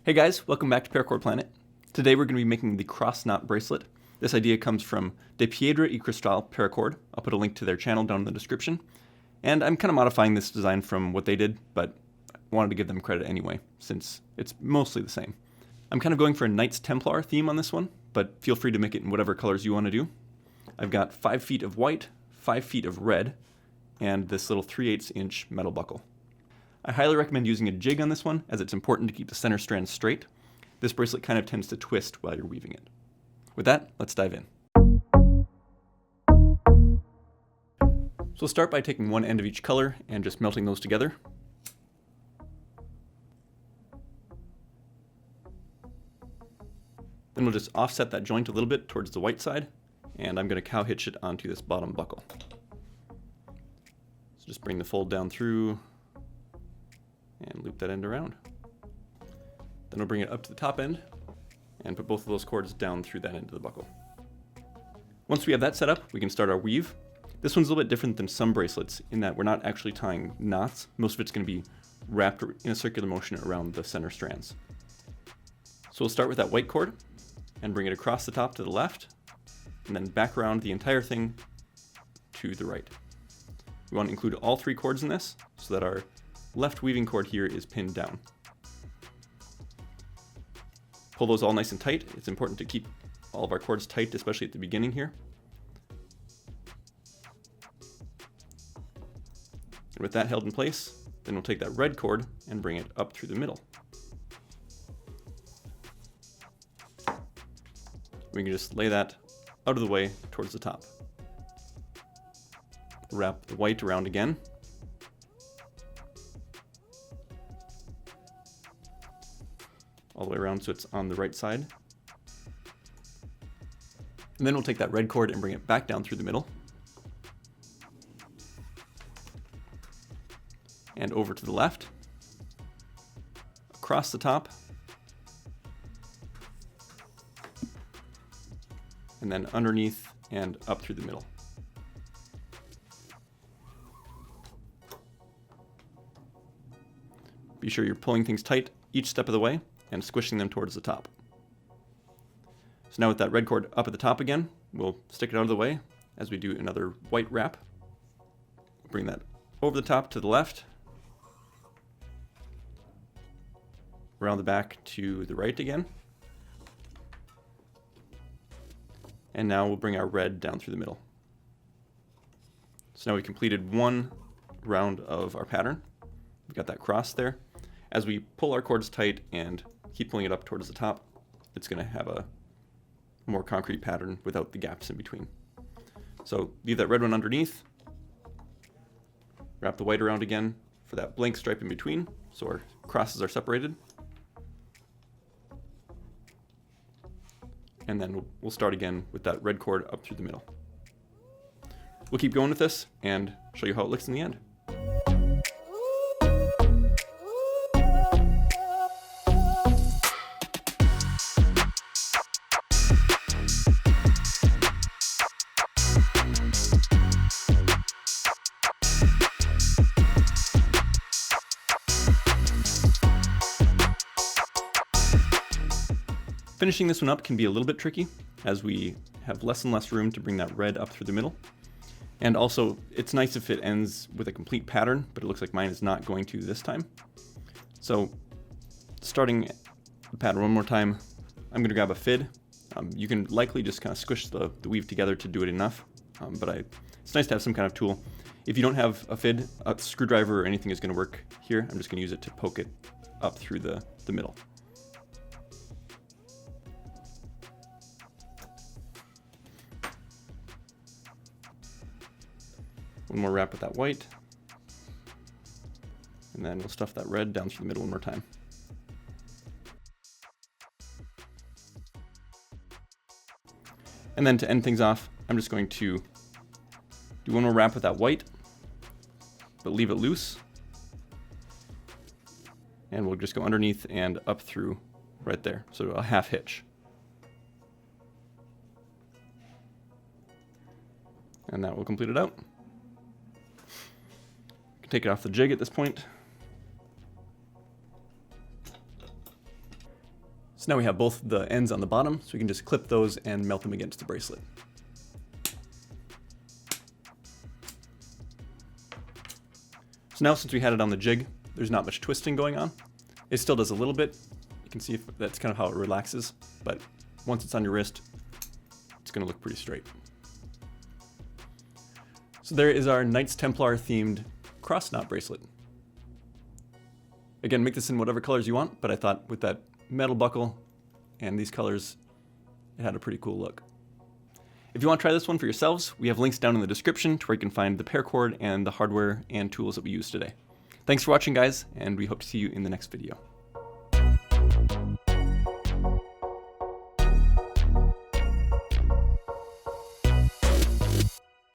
Hey guys, welcome back to Paracord Planet. Today we're going to be making the cross knot bracelet. This idea comes from De Piedra y Cristal Paracord. I'll put a link to their channel down in the description. And I'm kind of modifying this design from what they did, but I wanted to give them credit anyway, since it's mostly the same. I'm kind of going for a Knights Templar theme on this one, but feel free to make it in whatever colors you want to do. I've got 5 feet of white, 5 feet of red, and this little 3/8 inch metal buckle. I highly recommend using a jig on this one, as it's important to keep the center strand straight. This bracelet kind of tends to twist while you're weaving it. With that, let's dive in. So we'll start by taking one end of each color and just melting those together. Then we'll just offset that joint a little bit towards the white side, and I'm going to cow hitch it onto this bottom buckle. So just bring the fold down through and loop that end around. Then we'll bring it up to the top end and put both of those cords down through that end of the buckle. Once we have that set up, we can start our weave. This one's a little bit different than some bracelets in that we're not actually tying knots. Most of it's going to be wrapped in a circular motion around the center strands. So we'll start with that white cord and bring it across the top to the left, and then back around the entire thing to the right. We want to include all 3 cords in this so that our left weaving cord here is pinned down. Pull those all nice and tight. It's important to keep all of our cords tight, especially at the beginning here. And with that held in place, then we'll take that red cord and bring it up through the middle. We can just lay that out of the way towards the top. Wrap the white around again. All the way around so it's on the right side. And then we'll take that red cord and bring it back down through the middle. And over to the left. Across the top. And then underneath and up through the middle. Be sure you're pulling things tight each step of the way and squishing them towards the top. So now with that red cord up at the top again, we'll stick it out of the way as we do another white wrap. Bring that over the top to the left, around the back to the right again. And now we'll bring our red down through the middle. So now we completed one round of our pattern. We've got that cross there. As we pull our cords tight and keep pulling it up towards the top, it's going to have a more concrete pattern without the gaps in between. So leave that red one underneath, wrap the white around again for that blank stripe in between so our crosses are separated. And then we'll start again with that red cord up through the middle. We'll keep going with this and show you how it looks in the end. Finishing this one up can be a little bit tricky, as we have less and less room to bring that red up through the middle. And also, it's nice if it ends with a complete pattern, but it looks like mine is not going to this time. So, starting the pattern one more time, I'm going to grab a fid. You can likely just kind of squish the weave together to do it enough, but it's nice to have some kind of tool. If you don't have a fid, a screwdriver or anything is going to work here. I'm just going to use it to poke it up through the middle. One more wrap with that white, and then we'll stuff that red down through the middle one more time. And then to end things off, I'm just going to do one more wrap with that white, but leave it loose. And we'll just go underneath and up through right there, so a half hitch. And that will complete it out. Take it off the jig at this point. So now we have both the ends on the bottom, so we can just clip those and melt them against the bracelet. So now since we had it on the jig, there's not much twisting going on. It still does a little bit. You can see if that's kind of how it relaxes, but once it's on your wrist, it's going to look pretty straight. So there is our Knights Templar themed cross knot bracelet. Again, make this in whatever colors you want, but I thought with that metal buckle and these colors, it had a pretty cool look. If you want to try this one for yourselves, we have links down in the description to where you can find the paracord and the hardware and tools that we used today. Thanks for watching, guys, and we hope to see you in the next video.